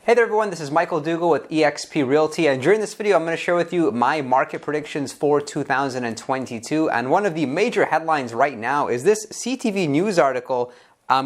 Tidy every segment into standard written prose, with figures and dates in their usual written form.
Hey there everyone, this is Michael Dougal with eXp Realty, and during this video I'm going to share with you my market predictions for 2022. And one of the major headlines right now is this CTV News article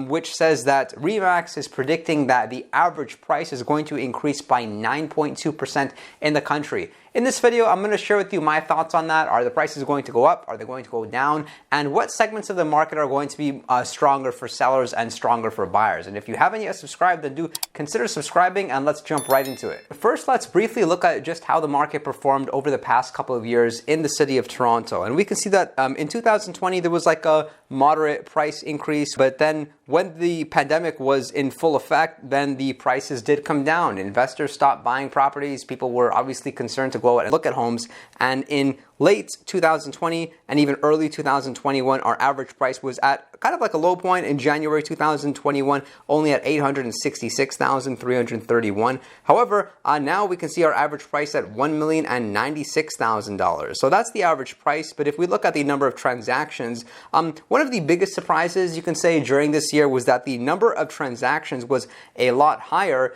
which says that RE/MAX is predicting that the average price is going to increase by 9.2% in the country. In this video, I'm going to share with you my thoughts on that. Are the prices going to go up? Are they going to go down? And what segments of the market are going to be stronger for sellers and stronger for buyers? And if you haven't yet subscribed, then do consider subscribing, and let's jump right into it. First, let's briefly look at just how the market performed over the past couple of years in the city of Toronto. And we can see that in 2020, there was like a moderate price increase, but then when the pandemic was in full effect, then the prices did come down. Investors stopped buying properties. People were obviously concerned to go out and look at homes. And in late 2020 and even early 2021, our average price was at kind of like a low point in January 2021, only at $866,331. However, now we can see our average price at $1,096,000. So that's the average price. But if we look at the number of transactions, one of the biggest surprises you can say during this year was that the number of transactions was a lot higher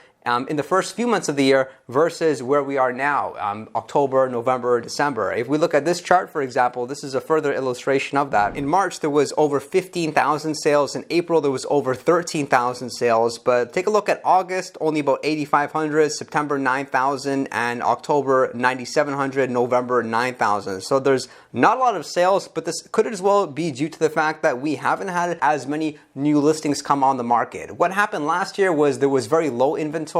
in the first few months of the year versus where we are now, October, November, December. If we look at this chart, for example, this is a further illustration of that. In March, there was over 15,000 sales. In April, there was over 13,000 sales. But take a look at August, only about 8,500, September 9,000, and October 9,700, November 9,000. So there's not a lot of sales, but this could as well be due to the fact that we haven't had as many new listings come on the market. What happened last year was there was very low inventory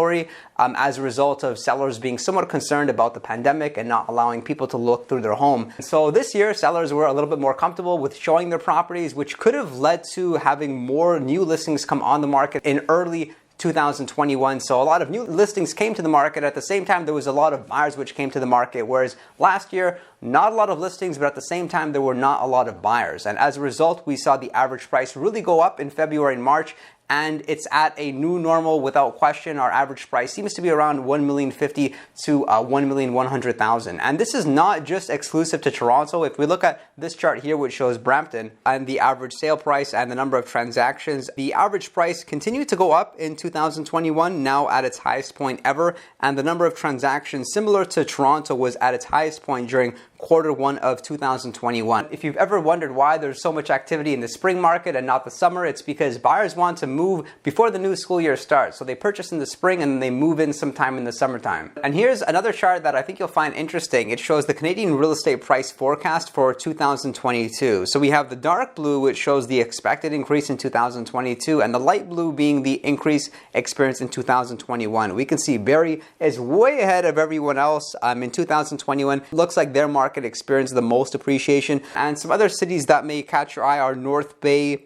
as a result of sellers being somewhat concerned about the pandemic and not allowing people to look through their home. So this year, sellers were a little bit more comfortable with showing their properties, which could have led to having more new listings come on the market in early 2021. So a lot of new listings came to the market. At the same time, there was a lot of buyers which came to the market, whereas last year, not a lot of listings, but at the same time, there were not a lot of buyers. And as a result, we saw the average price really go up in February and March, and it's at a new normal without question. Our average price seems to be around $1,050,000 to $1,100,000. And this is not just exclusive to Toronto. If we look at this chart here, which shows Brampton and the average sale price and the number of transactions, the average price continued to go up in 2021, now at its highest point ever. And the number of transactions, similar to Toronto, was at its highest point during Q1 of 2021. If you've ever wondered why there's so much activity in the spring market and not the summer, it's because buyers want to move before the new school year starts. So they purchase in the spring and then they move in sometime in the summertime. And here's another chart that I think you'll find interesting. It shows the Canadian real estate price forecast for 2022. So we have the dark blue, which shows the expected increase in 2022, and the light blue being the increase experienced in 2021. We can see Barrie is way ahead of everyone else. In 2021, looks like their market experienced the most appreciation. And some other cities that may catch your eye are North Bay,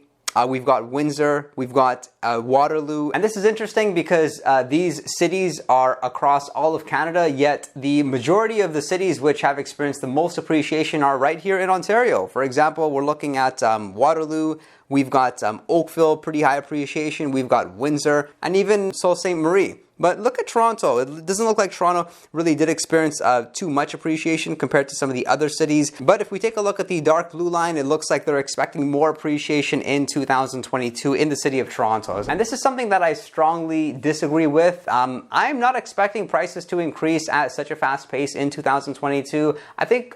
we've got Windsor, we've got Waterloo. And this is interesting because these cities are across all of Canada, yet the majority of the cities which have experienced the most appreciation are right here in Ontario. For example, we're looking at Waterloo, we've got Oakville, pretty high appreciation, we've got Windsor, and even Sault Ste. Marie. But look at Toronto. It doesn't look like Toronto really did experience too much appreciation compared to some of the other cities. But if we take a look at the dark blue line, it looks like they're expecting more appreciation in 2022 in the city of Toronto. And this is something that I strongly disagree with. I'm not expecting prices to increase at such a fast pace in 2022. I think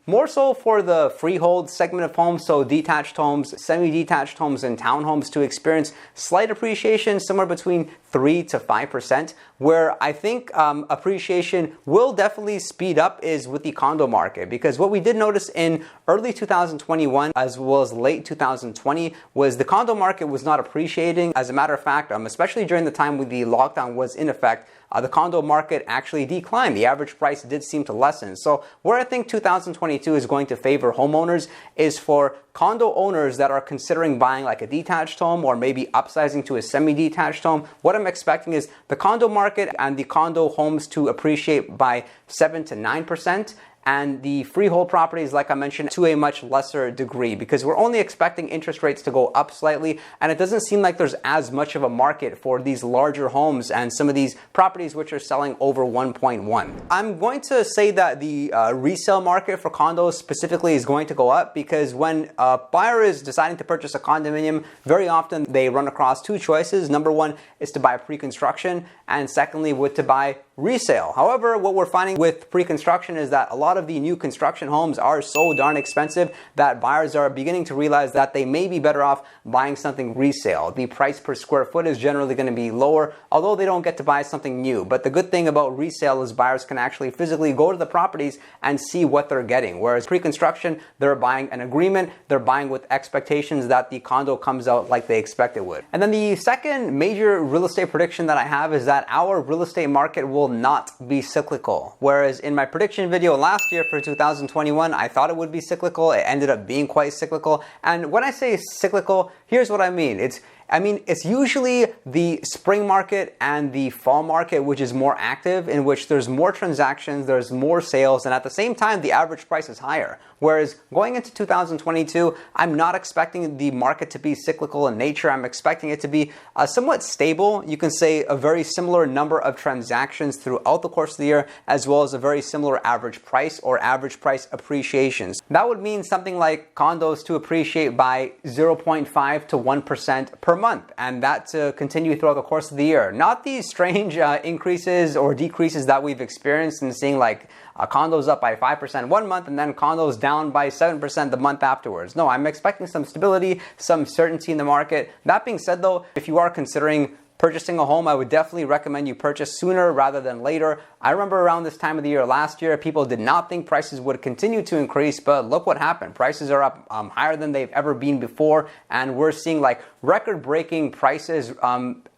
more so for the freehold segment of homes, so detached homes, semi-detached homes, and townhomes to experience slight appreciation, somewhere between 3 to 5%. Where I think appreciation will definitely speed up is with the condo market, because what we did notice in early 2021 as well as late 2020 was the condo market was not appreciating. As a matter of fact, especially during the time when the lockdown was in effect, the condo market actually declined. The average price did seem to lessen. So where I think 2022 is going to favor homeowners is for condo owners that are considering buying like a detached home or maybe upsizing to a semi-detached home. What I'm expecting is the condo market and the condo homes to appreciate by 7 to 9%. and the freehold properties, like I mentioned, to a much lesser degree, because we're only expecting interest rates to go up slightly, and it doesn't seem like there's as much of a market for these larger homes and some of these properties which are selling over 1.1. I'm going to say that the resale market for condos specifically is going to go up, because when a buyer is deciding to purchase a condominium, very often they run across two choices. Number one is to buy pre-construction, and secondly to buy resale. However, what we're finding with pre-construction is that a lot of the new construction homes are so darn expensive that buyers are beginning to realize that they may be better off buying something resale. The price per square foot is generally going to be lower, although they don't get to buy something new. But the good thing about resale is buyers can actually physically go to the properties and see what they're getting. Whereas pre-construction, they're buying an agreement, they're buying with expectations that the condo comes out like they expect it would. And then the second major real estate prediction that I have is that our real estate market will not be cyclical. Whereas in my prediction video last year for 2021, I thought it would be cyclical. It ended up being quite cyclical. And when I say cyclical, here's what I mean. It's usually the spring market and the fall market which is more active, in which there's more transactions, there's more sales, and at the same time, the average price is higher. Whereas going into 2022, I'm not expecting the market to be cyclical in nature. I'm expecting it to be somewhat stable. You can say a very similar number of transactions throughout the course of the year, as well as a very similar average price or average price appreciations. That would mean something like condos to appreciate by 0.5 to 1% per month, and that to continue throughout the course of the year. Not these strange increases or decreases that we've experienced in seeing like condos up by 5% one month and then condos down by 7% the month afterwards. No, I'm expecting some stability, some certainty in the market. That being said though, if you are considering purchasing a home, I would definitely recommend you purchase sooner rather than later. I remember around this time of the year last year, people did not think prices would continue to increase, but look what happened. Prices are up higher than they've ever been before, and we're seeing like record-breaking prices.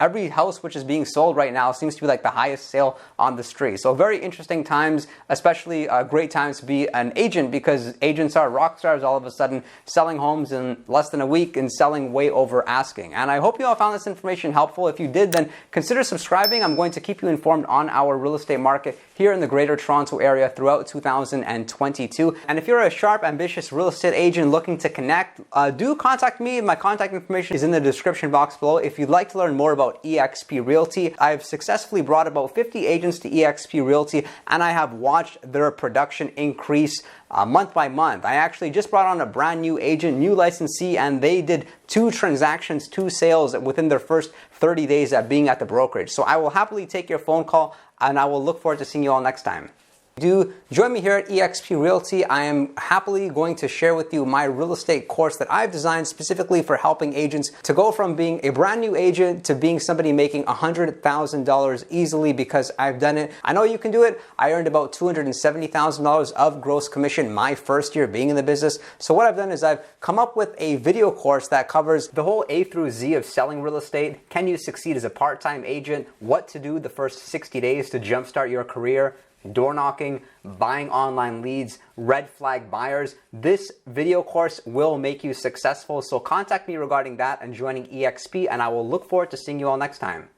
Every house which is being sold right now seems to be like the highest sale on the street. So very interesting times, especially great times to be an agent, because agents are rock stars all of a sudden, selling homes in less than a week and selling way over asking. And I hope you all found this information helpful. If you did, then consider subscribing. I'm going to keep you informed on our real estate market here in the Greater Toronto area throughout 2022. And if you're a sharp, ambitious real estate agent looking to connect, do contact me. My contact information is in the description box below. If you'd like to learn more about eXp Realty, I've successfully brought about 50 agents to eXp Realty, and I have watched their production increase month by month. I actually just brought on a brand new agent, new licensee, and they did 2 transactions, 2 sales within their first 30 days at being at the brokerage. So I will happily take your phone call, and I will look forward to seeing you all next time. Do join me here at eXp Realty. I am happily going to share with you my real estate course that I've designed specifically for helping agents to go from being a brand new agent to being somebody making $100,000 easily, because I've done it. I know you can do it. I earned about $270,000 of gross commission my first year being in the business. So what I've done is I've come up with a video course that covers the whole A through Z of selling real estate. Can you succeed as a part-time agent? What to do the first 60 days to jumpstart your career? Door knocking, buying online leads, red flag buyers. This video course will make you successful. So contact me regarding that and joining eXp, and I will look forward to seeing you all next time.